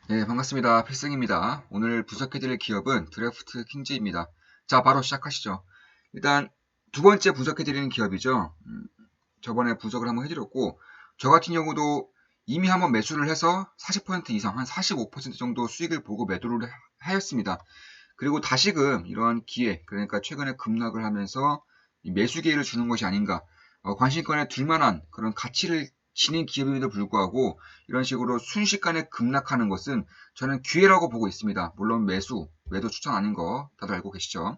네, 반갑습니다. 필승입니다. 오늘 분석해드릴 기업은 드래프트 킹즈입니다. 자, 바로 시작하시죠. 일단 두 번째 분석해드리는 기업이죠. 저번에 분석을 한번 해드렸고, 저 같은 경우도 이미 한번 매수를 해서 40% 이상, 한 45% 정도 수익을 보고 매도를 하였습니다. 그리고 다시금 이러한 기회, 그러니까 최근에 급락을 하면서 매수 기회를 주는 것이 아닌가, 관심권에 둘만한 그런 가치를 지닌 기업임에도 불구하고 이런 식으로 순식간에 급락하는 것은 저는 기회라고 보고 있습니다. 물론 매도 추천 아닌 거 다들 알고 계시죠?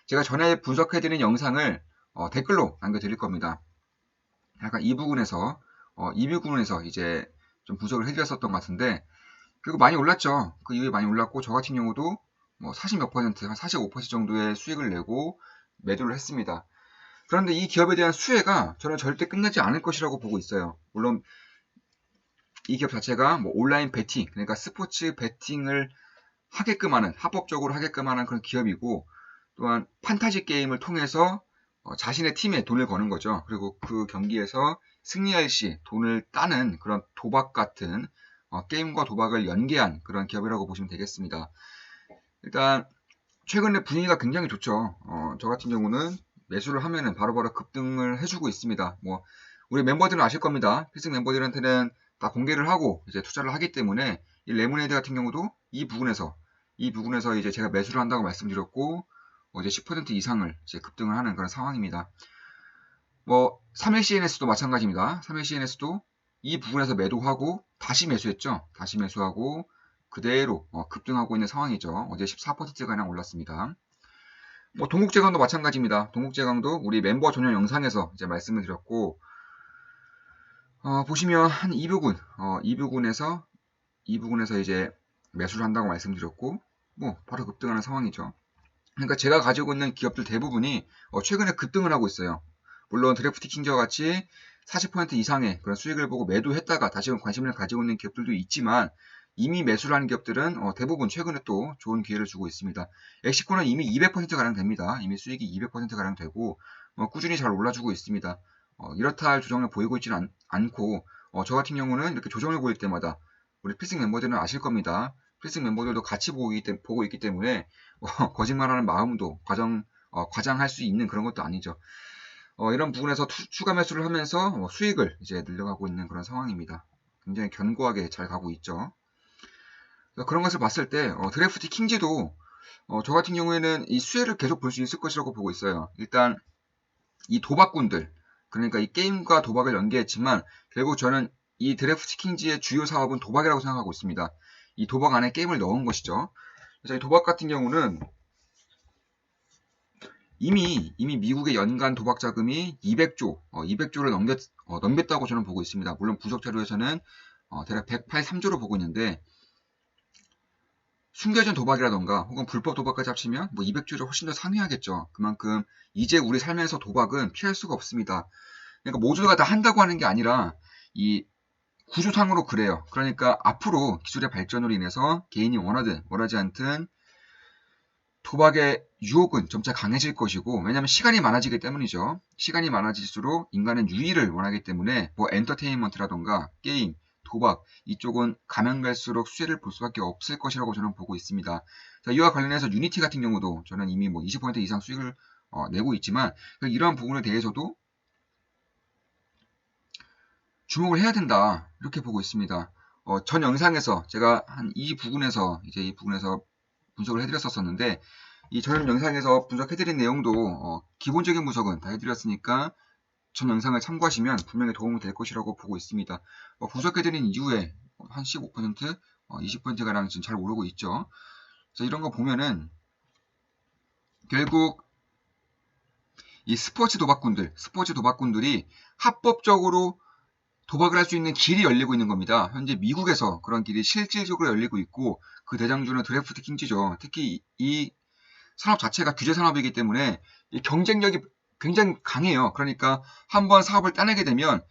제가 전에 분석해드린 영상을 댓글로 남겨드릴 겁니다. 약간 이 부분에서 이제 좀 분석을 해드렸었던 것 같은데, 그리고 많이 올랐죠. 그 이후에 많이 올랐고, 저 같은 경우도 뭐 40 몇 퍼센트, 한 45% 정도의 수익을 내고 매도를 했습니다. 그런데 이 기업에 대한 수혜가 저는 절대 끝나지 않을 것이라고 보고 있어요. 물론 이 기업 자체가 뭐 온라인 베팅, 그러니까 스포츠 베팅을 합법적으로 하게끔 하는 그런 기업이고, 또한 판타지 게임을 통해서 자신의 팀에 돈을 거는 거죠. 그리고 그 경기에서 승리할 시 돈을 따는 그런 도박 같은 게임과 도박을 연계한 그런 기업이라고 보시면 되겠습니다. 일단 최근에 분위기가 굉장히 좋죠. 저 같은 경우는 매수를 하면은 바로바로 급등을 해주고 있습니다. 뭐 우리 멤버들은 아실 겁니다. 필승 멤버들한테는 다 공개를 하고 이제 투자를 하기 때문에 이 레모네이드 같은 경우도 이 부분에서 이제 제가 매수를 한다고 말씀드렸고 이제 10% 이상을 이제 급등을 하는 그런 상황입니다. 뭐 3일 CNS도 마찬가지입니다. 3일 CNS도 이 부분에서 매도하고 다시 매수했죠. 다시 매수하고 그대로 급등하고 있는 상황이죠. 어제 14%가량 올랐습니다. 뭐 동국제강도 마찬가지입니다. 동국제강도 우리 멤버 전용 영상에서 이제 말씀을 드렸고, 보시면 한 이 부분에서 이제 매수를 한다고 말씀드렸고, 뭐 바로 급등하는 상황이죠. 그러니까 제가 가지고 있는 기업들 대부분이 최근에 급등을 하고 있어요. 물론 드래프트 킹저와 같이 40% 이상의 그런 수익을 보고 매도했다가 다시금 관심을 가지고 있는 기업들도 있지만, 이미 매수를 하는 기업들은 대부분 최근에 또 좋은 기회를 주고 있습니다. 엑시코는 이미 200%가량 됩니다. 이미 수익이 200%가량 되고 꾸준히 잘 올라주고 있습니다. 이렇다 할 조정을 보이고 있지는 않고, 저 같은 경우는 이렇게 조정을 보일 때마다 우리 필승 멤버들은 아실 겁니다. 필승 멤버들도 같이 보고 있기 때문에 거짓말하는 마음도 과장할 수 있는 그런 것도 아니죠. 이런 부분에서 추가 매수를 하면서 수익을 이제 늘려가고 있는 그런 상황입니다. 굉장히 견고하게 잘 가고 있죠. 그런 것을 봤을 때 드래프트 킹즈도 저 같은 경우에는 이 수혜를 계속 볼 수 있을 것이라고 보고 있어요. 일단 이 도박꾼들, 그러니까 이 게임과 도박을 연계했지만 결국 저는 이 드래프트 킹즈의 주요 사업은 도박이라고 생각하고 있습니다. 이 도박 안에 게임을 넣은 것이죠. 그래서 이 도박 같은 경우는 이미 미국의 연간 도박 자금이 200조를 넘겼다고 저는 보고 있습니다. 물론 부석 자료에서는 대략 183조로 보고 있는데, 숨겨진 도박이라던가 혹은 불법 도박까지 합치면 뭐 200조를 훨씬 더 상회하겠죠. 그만큼 이제 우리 삶에서 도박은 피할 수가 없습니다. 그러니까 모두가 다 한다고 하는 게 아니라 이 구조상으로 그래요. 그러니까 앞으로 기술의 발전으로 인해서 개인이 원하든 원하지 않든 도박의 유혹은 점차 강해질 것이고, 왜냐하면 시간이 많아지기 때문이죠. 시간이 많아질수록 인간은 유의를 원하기 때문에 뭐 엔터테인먼트라던가 게임, 도박 이쪽은 가면 갈수록 수혜를 볼 수밖에 없을 것이라고 저는 보고 있습니다. 자, 이와 관련해서 유니티 같은 경우도 저는 이미 뭐 20% 이상 수익을 내고 있지만, 이러한 부분에 대해서도 주목을 해야 된다 이렇게 보고 있습니다. 전 영상에서 제가 이 부분에서 분석을 해드렸었는데, 이 전 영상에서 분석해드린 내용도 기본적인 분석은 다 해드렸으니까 전 영상을 참고하시면 분명히 도움이 될 것이라고 보고 있습니다. 분석해드린 이후에 한 15%, 20%가량 지금 잘 오르고 있죠. 그래서 이런 거 보면은 결국 이 스포츠 도박꾼들이 합법적으로 도박을 할 수 있는 길이 열리고 있는 겁니다. 현재 미국에서 그런 길이 실질적으로 열리고 있고, 그 대장주는 드래프트 킹즈죠. 특히 이 산업 자체가 규제 산업이기 때문에 이 경쟁력이 굉장히 강해요. 그러니까 한번 사업을 따내게 되면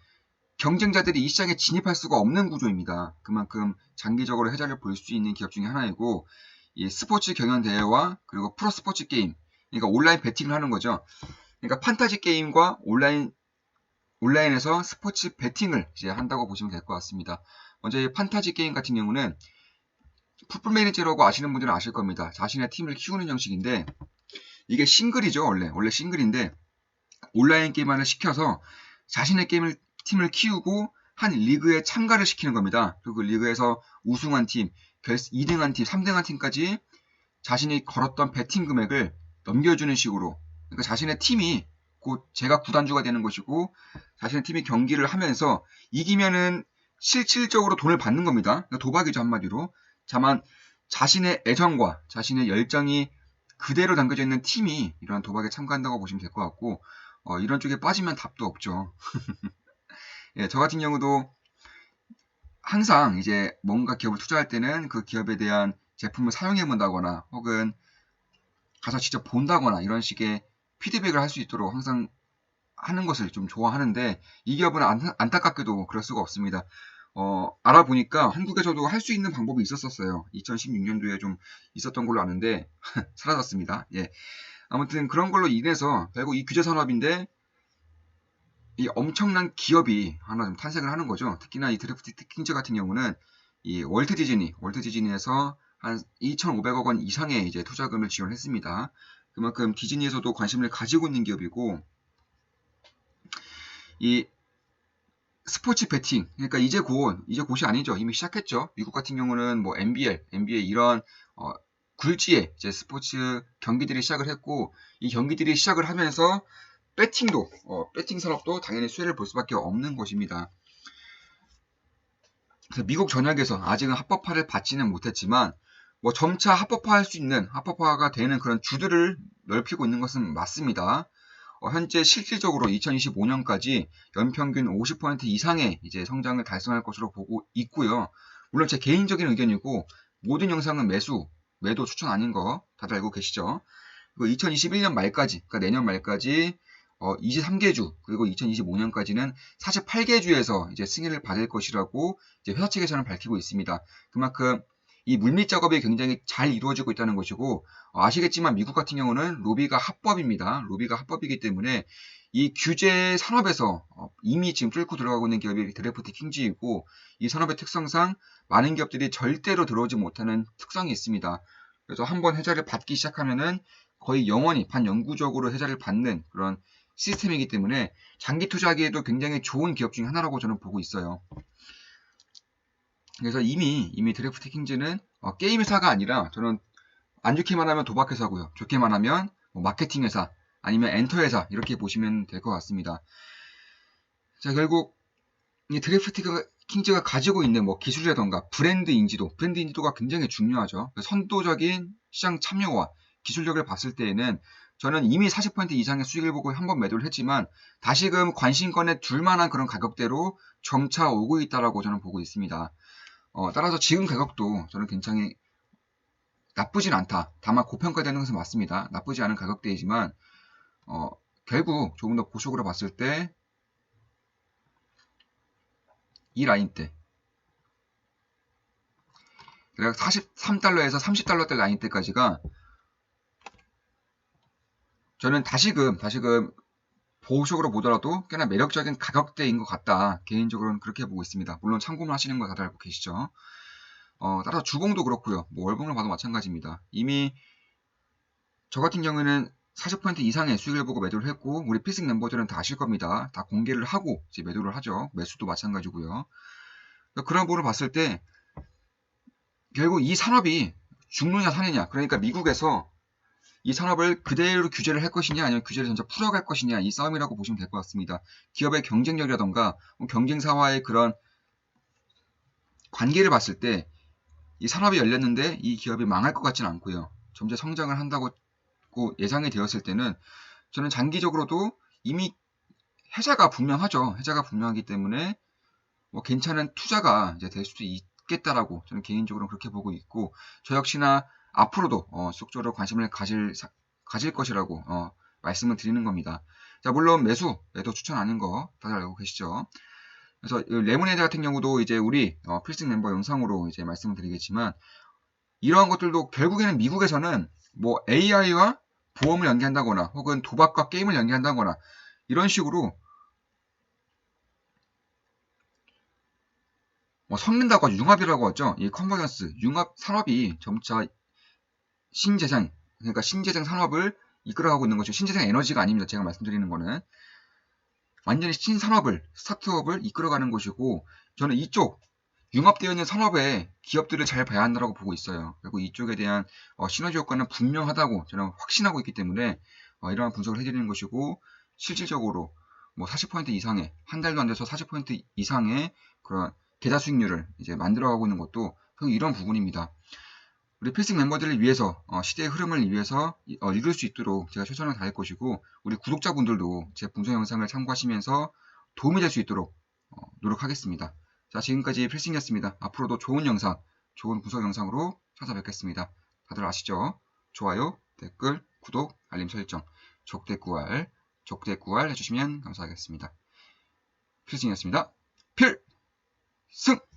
경쟁자들이 이 시장에 진입할 수가 없는 구조입니다. 그만큼 장기적으로 혜자를 볼 수 있는 기업 중에 하나이고, 이 스포츠 경연 대회와 그리고 프로 스포츠 게임, 그러니까 온라인 베팅을 하는 거죠. 그러니까 판타지 게임과 온라인에서 스포츠 베팅을 이제 한다고 보시면 될 것 같습니다. 먼저 이 판타지 게임 같은 경우는 풋볼 매니저라고 아시는 분들은 아실 겁니다. 자신의 팀을 키우는 형식인데 이게 싱글이죠. 원래 싱글인데 온라인 게임만을 시켜서 자신의 팀을 키우고 한 리그에 참가를 시키는 겁니다. 그리고 그 리그에서 우승한 팀, 2등한 팀, 3등한 팀까지 자신이 걸었던 배팅 금액을 넘겨주는 식으로, 그러니까 자신의 팀이 곧 제가 구단주가 되는 것이고 자신의 팀이 경기를 하면서 이기면은 실질적으로 돈을 받는 겁니다. 그러니까 도박이죠, 한마디로. 다만 자신의 애정과 자신의 열정이 그대로 담겨져 있는 팀이 이러한 도박에 참가한다고 보시면 될 것 같고, 이런 쪽에 빠지면 답도 없죠. 예, 저 같은 경우도 항상 이제 뭔가 기업을 투자할 때는 그 기업에 대한 제품을 사용해 본다거나 혹은 가서 직접 본다거나 이런 식의 피드백을 할 수 있도록 항상 하는 것을 좀 좋아하는데 이 기업은 안타깝게도 그럴 수가 없습니다. 알아보니까 한국에서도 할 수 있는 방법이 있었어요. 2016년도에 좀 있었던 걸로 아는데 사라졌습니다. 예. 아무튼 그런 걸로 인해서 결국 이 규제 산업인데 이 엄청난 기업이 하나 좀 탄생을 하는 거죠. 특히나 이 드래프트 킹즈 같은 경우는 이 월트 디즈니에서 한 2,500억 원 이상의 이제 투자금을 지원했습니다. 그만큼 디즈니에서도 관심을 가지고 있는 기업이고, 이 스포츠 베팅, 그러니까 이제 곧이 아니죠. 이미 시작했죠. 미국 같은 경우는 뭐 NBA 이런 굴지의 이제 스포츠 경기들이 시작을 했고, 이 경기들이 시작을 하면서 배팅 산업도 당연히 수혜를 볼 수밖에 없는 것입니다. 그래서 미국 전역에서 아직은 합법화를 받지는 못했지만 뭐 점차 합법화가 되는 그런 주들을 넓히고 있는 것은 맞습니다. 현재 실질적으로 2025년까지 연평균 50% 이상의 이제 성장을 달성할 것으로 보고 있고요. 물론 제 개인적인 의견이고 모든 영상은 매도 추천 아닌 거 다들 알고 계시죠? 그리고 2021년 말까지, 그러니까 내년 말까지 23개 주, 그리고 2025년까지는 48개 주에서 이제 승인을 받을 것이라고 이제 회사 측에서는 밝히고 있습니다. 그만큼 이 물밑 작업이 굉장히 잘 이루어지고 있다는 것이고, 아시겠지만 미국 같은 경우는 로비가 합법입니다. 로비가 합법이기 때문에 이 규제 산업에서 이미 지금 뚫고 들어가고 있는 기업이 드래프트 킹즈이고, 이 산업의 특성상 많은 기업들이 절대로 들어오지 못하는 특성이 있습니다. 그래서 한번 혜자를 받기 시작하면은 거의 영원히 반영구적으로 혜자를 받는 그런 시스템이기 때문에 장기 투자하기에도 굉장히 좋은 기업 중에 하나라고 저는 보고 있어요. 그래서 이미 드래프트 킹즈는 게임 회사가 아니라, 저는 안 좋게만 하면 도박 회사고요. 좋게만 하면 마케팅 회사 아니면 엔터 회사 이렇게 보시면 될 것 같습니다. 자, 결국 이 드래프트 킹즈가 가지고 있는 뭐 기술이라던가 브랜드 인지도가 굉장히 중요하죠. 선도적인 시장 참여와 기술력을 봤을 때에는 저는 이미 40% 이상의 수익을 보고 한번 매도를 했지만 다시금 관심권에 둘 만한 그런 가격대로 점차 오고 있다라고 저는 보고 있습니다. 따라서 지금 가격도 저는 굉장히 나쁘진 않다. 다만 고평가되는 것은 맞습니다. 나쁘지 않은 가격대이지만 결국 조금 더 보수적으로 봤을 때 이 라인대, 그래서 43달러에서 30달러대 라인대까지가 저는 다시금 보수적으로 보더라도 꽤나 매력적인 가격대인 것 같다. 개인적으로는 그렇게 보고 있습니다. 물론 참고만 하시는 거 다들 알고 계시죠. 따라서 주봉도 그렇고요. 뭐 월봉을 봐도 마찬가지입니다. 이미 저 같은 경우에는 40% 이상의 수익을 보고 매도를 했고, 우리 필승 멤버들은 다 아실 겁니다. 다 공개를 하고 이제 매도를 하죠. 매수도 마찬가지고요. 그런 부분을 봤을 때 결국 이 산업이 죽느냐 사느냐, 그러니까 미국에서 이 산업을 그대로 규제를 할 것이냐 아니면 규제를 전체 풀어갈 것이냐, 이 싸움이라고 보시면 될 것 같습니다. 기업의 경쟁력이라던가 경쟁사와의 그런 관계를 봤을 때 이 산업이 열렸는데 이 기업이 망할 것 같지는 않고요. 점차 성장을 한다고 예상이 되었을 때는 저는 장기적으로도 이미 혜자가 분명하죠. 혜자가 분명하기 때문에 뭐 괜찮은 투자가 이제 될 수도 있겠다라고 저는 개인적으로 그렇게 보고 있고, 저 역시나 앞으로도 지속적으로 관심을 가질 것이라고 말씀을 드리는 겁니다. 자, 물론 매도 추천 아닌 거 다들 알고 계시죠? 그래서 레모네이드 같은 경우도 이제 우리 필승 멤버 영상으로 이제 말씀을 드리겠지만, 이러한 것들도 결국에는 미국에서는 뭐 AI와 보험을 연계한다거나 혹은 도박과 게임을 연계한다거나 이런 식으로 섞는다고 하죠. 융합이라고 하죠. 이 컨버전스, 융합 산업이 점차 신재생, 그러니까 신재생 산업을 이끌어가고 있는 것이고, 신재생 에너지가 아닙니다. 제가 말씀드리는 거는. 완전히 신산업을, 스타트업을 이끌어가는 것이고, 저는 이쪽, 융합되어 있는 산업의 기업들을 잘 봐야 한다고 보고 있어요. 그리고 이쪽에 대한 시너지 효과는 분명하다고 저는 확신하고 있기 때문에 이러한 분석을 해드리는 것이고, 실질적으로 뭐 40% 이상의, 한 달도 안 돼서 40% 이상의 그런 계좌 수익률을 이제 만들어가고 있는 것도 이런 부분입니다. 우리 필승 멤버들을 위해서 시대의 흐름을 위해서 이룰 수 있도록 제가 최선을 다할 것이고, 우리 구독자분들도 제 분석 영상을 참고하시면서 도움이 될 수 있도록 노력하겠습니다. 자, 지금까지 필승이었습니다. 앞으로도 좋은 영상, 좋은 분석 영상으로 찾아뵙겠습니다. 다들 아시죠? 좋아요, 댓글, 구독, 알림 설정, 적대구알 해주시면 감사하겠습니다. 필승이었습니다. 필승!